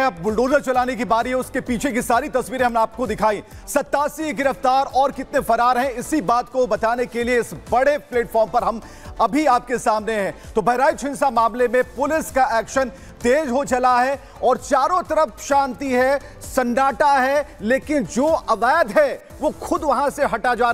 अब बुलडोजर चलाने की बारी है। उसके पीछे की सारी तस्वीरें हमने आपको दिखाई। 87 गिरफ्तार और कितने फरार हैं, इसी बात को बताने के लिए इस बड़े प्लेटफॉर्म पर हम अभी आपके सामने हैं। तो बहराइच हिंसा मामले में पुलिस का एक्शन तेज हो चला है और चारों तरफ शांति है, सन्नाटा है, लेकिन जो अवैध है वो खुद वहां से हटाया जा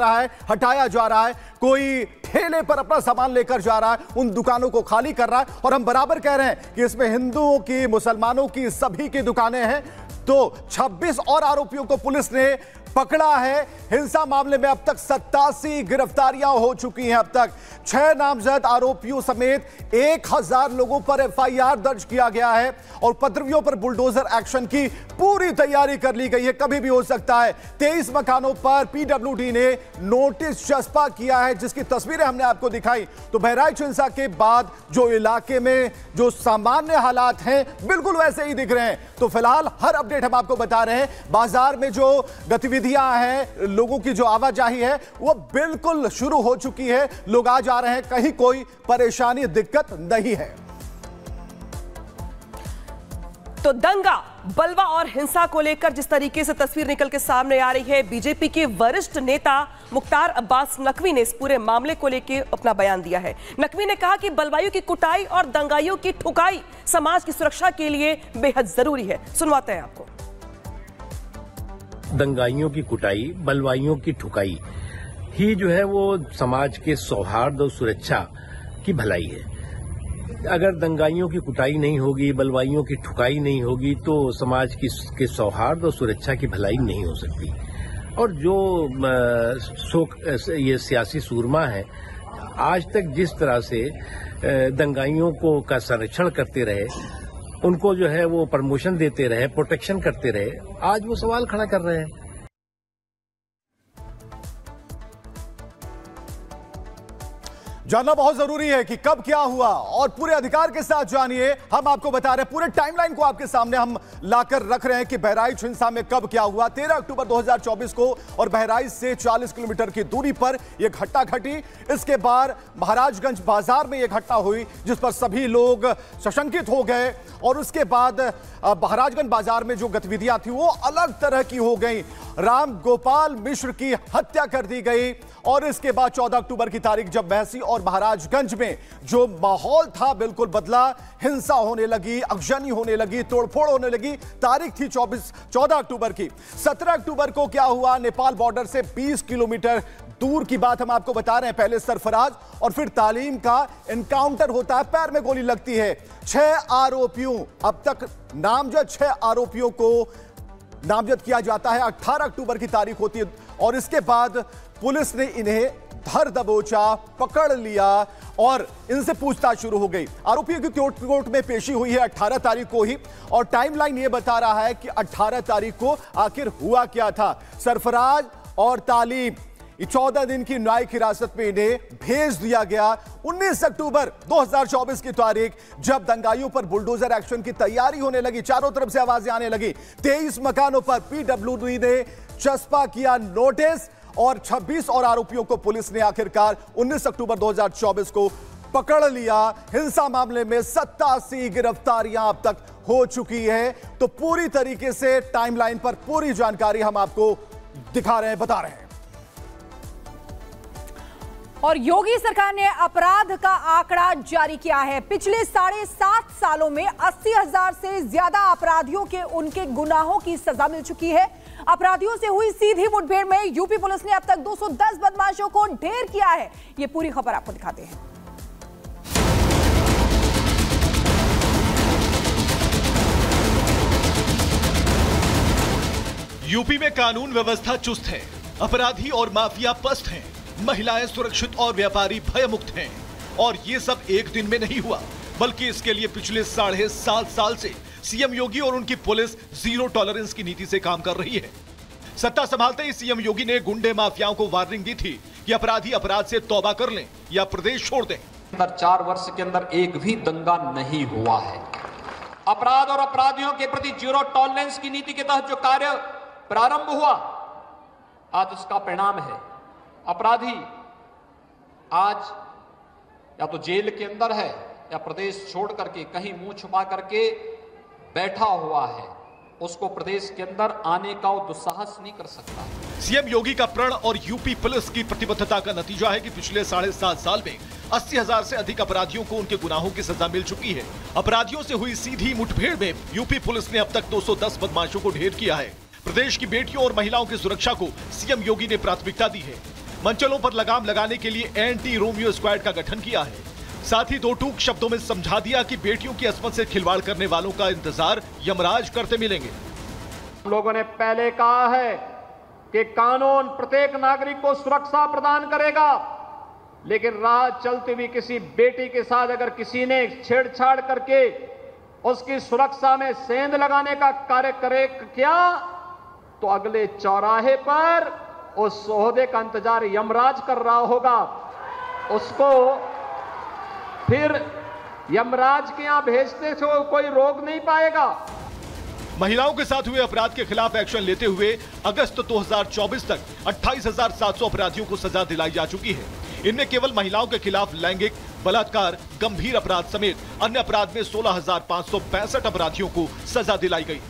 रहा है। कोई ठेले पर अपना सामान लेकर जा रहा है, उन दुकानों को खाली कर रहा है। और हम बराबर कह रहे हैं कि इसमें हिंदुओं की, मुसलमानों की, सभी की दुकानें हैं। तो 26 और आरोपियों को पुलिस ने पकड़ा है। हिंसा मामले में अब तक 87 गिरफ्तारियां हो चुकी हैं। अब तक 6 नामजद आरोपियों समेत 1000 लोगों पर एफआईआर दर्ज किया गया है और उपद्रवियों पर बुलडोजर एक्शन की पूरी तैयारी कर ली गई है, कभी भी हो सकता है। 23 मकानों पर पीडब्ल्यूडी ने नोटिस चस्पा किया है, जिसकी तस्वीरें हमने आपको दिखाई। तो बहराइच हिंसा के बाद जो इलाके में जो सामान्य हालात हैं बिल्कुल वैसे ही दिख रहे हैं। तो फिलहाल हर अपडेट हम आपको बता रहे हैं। बाजार में जो गतिविधियां हैं, लोगों की जो आवाजाही है वो बिल्कुल शुरू हो चुकी है। लोग आ जा रहे हैं, कहीं कोई परेशानी, दिक्कत नहीं है। तो दंगा, बलवा और हिंसा को लेकर जिस तरीके से तस्वीर निकल के सामने आ रही है, बीजेपी के वरिष्ठ नेता मुख्तार अब्बास नकवी ने इस पूरे मामले को लेकर अपना बयान दिया है। नकवी ने कहा कि बलवाइयों की कुटाई और दंगाइयों की ठुकाई समाज की सुरक्षा के लिए बेहद जरूरी है। सुनवाते हैं आपको। दंगाइयों की कुटाई, बलवाइयों की ठुकाई ही जो है वो समाज के सौहार्द और सुरक्षा की भलाई है। अगर दंगाइयों की कुटाई नहीं होगी, बलवाइयों की ठुकाई नहीं होगी, तो समाज के सौहार्द और सुरक्षा की भलाई नहीं हो सकती। और जो ये सियासी सूरमा है, आज तक जिस तरह से दंगाइयों का संरक्षण करते रहे, उनको जो है वो प्रमोशन देते रहे, प्रोटेक्शन करते रहे, आज वो सवाल खड़ा कर रहे हैं। जानना बहुत जरूरी है कि कब क्या हुआ और पूरे अधिकार के साथ जानिए। हम आपको बता रहे हैं, पूरे टाइमलाइन को आपके सामने हम लाकर रख रहे हैं कि बहराइच हिंसा में कब क्या हुआ। 13 अक्टूबर 2024 को और बहराइच से 40 किलोमीटर की दूरी पर यह घटना घटी। इसके बाद महाराजगंज बाजार में यह घटना हुई, जिस पर सभी लोग सशंकित हो गए। और उसके बाद महाराजगंज बाजार में जो गतिविधियां थी वो अलग तरह की हो गई। राम गोपाल मिश्र की हत्या कर दी गई। और इसके बाद 14 अक्टूबर की तारीख जब महसी और महाराजगंज में जो माहौल था बिल्कुल बदला। हिंसा होने लगी, अगजनी होने लगी, तोड़फोड़ होने लगी। तारीख थी 14 अक्टूबर की। 17 अक्टूबर को क्या हुआ, नेपाल बॉर्डर से 20 किलोमीटर दूर की बात हम आपको बता रहे हैं। पहले सरफराज और फिर तालीम का एनकाउंटर होता है, पैर में गोली लगती है। 6 आरोपियों, अब तक नामजद 6 आरोपियों को नामजद किया जाता है। 18 अक्टूबर की तारीख होती है और इसके बाद पुलिस ने इन्हें धर दबोचा, पकड़ लिया और इनसे पूछताछ शुरू हो गई। आरोपियों की कोर्ट में पेशी हुई है 18 तारीख को ही। और टाइमलाइन यह बता रहा है कि 18 तारीख को आखिर हुआ क्या था। सरफराज और तालीम 14 दिन की न्यायिक हिरासत में इन्हें भेज दिया गया। 19 अक्टूबर 2024 की तारीख जब दंगाइयों पर बुलडोजर एक्शन की तैयारी होने लगी, चारों तरफ से आवाजें आने लगी। 23 मकानों पर पीडब्ल्यूडी ने चस्पा किया नोटिस और 26 और आरोपियों को पुलिस ने आखिरकार 19 अक्टूबर 2024 को पकड़ लिया। हिंसा मामले में 87 गिरफ्तारियां अब तक हो चुकी है। तो पूरी तरीके से टाइमलाइन पर पूरी जानकारी हम आपको दिखा रहे हैं, बता रहे हैं। और योगी सरकार ने अपराध का आंकड़ा जारी किया है। पिछले 7.5 सालों में 80,000 से ज्यादा अपराधियों के उनके गुनाहों की सजा मिल चुकी है। अपराधियों से हुई सीधी मुठभेड़ में यूपी पुलिस ने अब तक 210 बदमाशों को ढेर किया है। ये पूरी खबर आपको दिखाते हैं। यूपी में कानून व्यवस्था चुस्त है, अपराधी और माफिया पस्त हैं, महिलाएं सुरक्षित और व्यापारी भयमुक्त हैं। और ये सब एक दिन में नहीं हुआ, बल्कि इसके लिए पिछले 7.5 साल से सीएम योगी और उनकी पुलिस जीरो टॉलरेंस की नीति से काम कर रही है। सत्ता संभालते ही सीएम योगी ने गुंडे माफियाओं को वार्निंग दी थी कि अपराधी अपराध से तौबा कर लें या प्रदेश छोड़ दें। 4 वर्ष के अंदर एक भी दंगा नहीं हुआ है। अपराध और अपराधियों के प्रति जीरो टॉलरेंस की नीति के तहत जो कार्य प्रारंभ हुआ, आज उसका परिणाम है। अपराधी आज या तो जेल के अंदर है या प्रदेश छोड़ करके कहीं मुंह छुपा करके बैठा हुआ है। उसको प्रदेश के अंदर आने का वो दुस्साहस नहीं कर सकता। सीएम योगी का प्रण और यूपी पुलिस की प्रतिबद्धता का नतीजा है कि पिछले 7.5 साल में 80,000 से अधिक अपराधियों को उनके गुनाहों की सजा मिल चुकी है। अपराधियों से हुई सीधी मुठभेड़ में यूपी पुलिस ने अब तक 210 बदमाशों को ढेर किया है। प्रदेश की बेटियों और महिलाओं की सुरक्षा को सीएम योगी ने प्राथमिकता दी है। मंचलों पर लगाम लगाने के लिए एंटी रोमियो स्क्वाड का गठन किया है। साथ ही दो टूक शब्दों में समझा दिया कि बेटियों की अस्मत से खिलवाड़ करने वालों का इंतजार यमराज करते मिलेंगे। हम लोगों ने पहले कहा है कि कानून प्रत्येक नागरिक को सुरक्षा प्रदान करेगा, लेकिन राह चलती हुई किसी बेटी के साथ अगर किसी ने छेड़छाड़ करके उसकी सुरक्षा में सेंध लगाने का कार्य करे क्या, तो अगले चौराहे पर उस ओहदे का इंतजार यमराज कर रहा होगा। उसको फिर यमराज के यहां भेजते से कोई रोक नहीं पाएगा। महिलाओं के साथ हुए अपराध के खिलाफ एक्शन लेते हुए अगस्त 2024 तक 28,700 अपराधियों को सजा दिलाई जा चुकी है। इनमें केवल महिलाओं के खिलाफ लैंगिक, बलात्कार, गंभीर अपराध समेत अन्य अपराध में 16,565 अपराधियों को सजा दिलाई गई।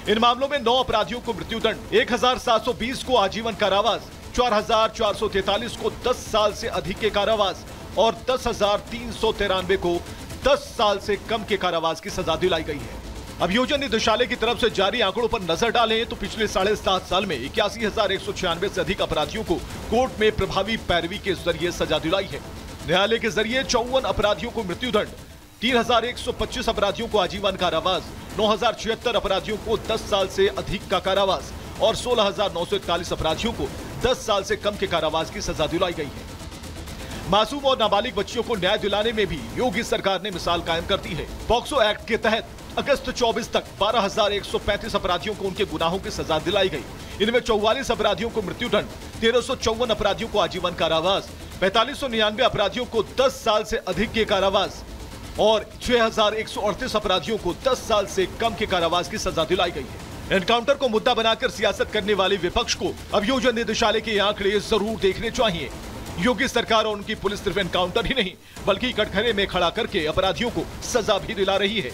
इन मामलों में 9 अपराधियों को मृत्युदंड, 1,720 को आजीवन कारावास, 4,443 को 10 साल से अधिक के कारावास और 10,393 को 10 साल से कम के कारावास की सजा दिलाई गई है। अभियोजन निदेशालय की तरफ से जारी आंकड़ों पर नजर डालें तो पिछले 7.5 साल में 81,196 से अधिक अपराधियों को कोर्ट में प्रभावी पैरवी के जरिए सजा दिलाई है। न्यायालय के जरिए 54 अपराधियों को मृत्युदंड, 3,125 अपराधियों को आजीवन कारावास, 9,076 अपराधियों को 10 साल से अधिक का कारावास और 16,941 अपराधियों को 10 साल से कम के कारावास की सजा दिलाई गई है। मासूम और नाबालिग बच्चियों को न्याय दिलाने में भी योगी सरकार ने मिसाल कायम करती है। पॉक्सो एक्ट के तहत अगस्त 24 तक 12,135 अपराधियों को उनके गुनाहों की सजा दिलाई गई। इनमें 44 अपराधियों को मृत्युदंड, 1,354 अपराधियों को आजीवन कारावास, 4,599 अपराधियों को 10 साल से अधिक के कारावास और 6,138 अपराधियों को 10 साल से कम के कारावास की सजा दिलाई गई है। एनकाउंटर को मुद्दा बनाकर सियासत करने वाले विपक्ष को अभियोजन निदेशालय के आंकड़े जरूर देखने चाहिए। योगी सरकार और उनकी पुलिस सिर्फ एनकाउंटर ही नहीं बल्कि कटघरे में खड़ा करके अपराधियों को सजा भी दिला रही है।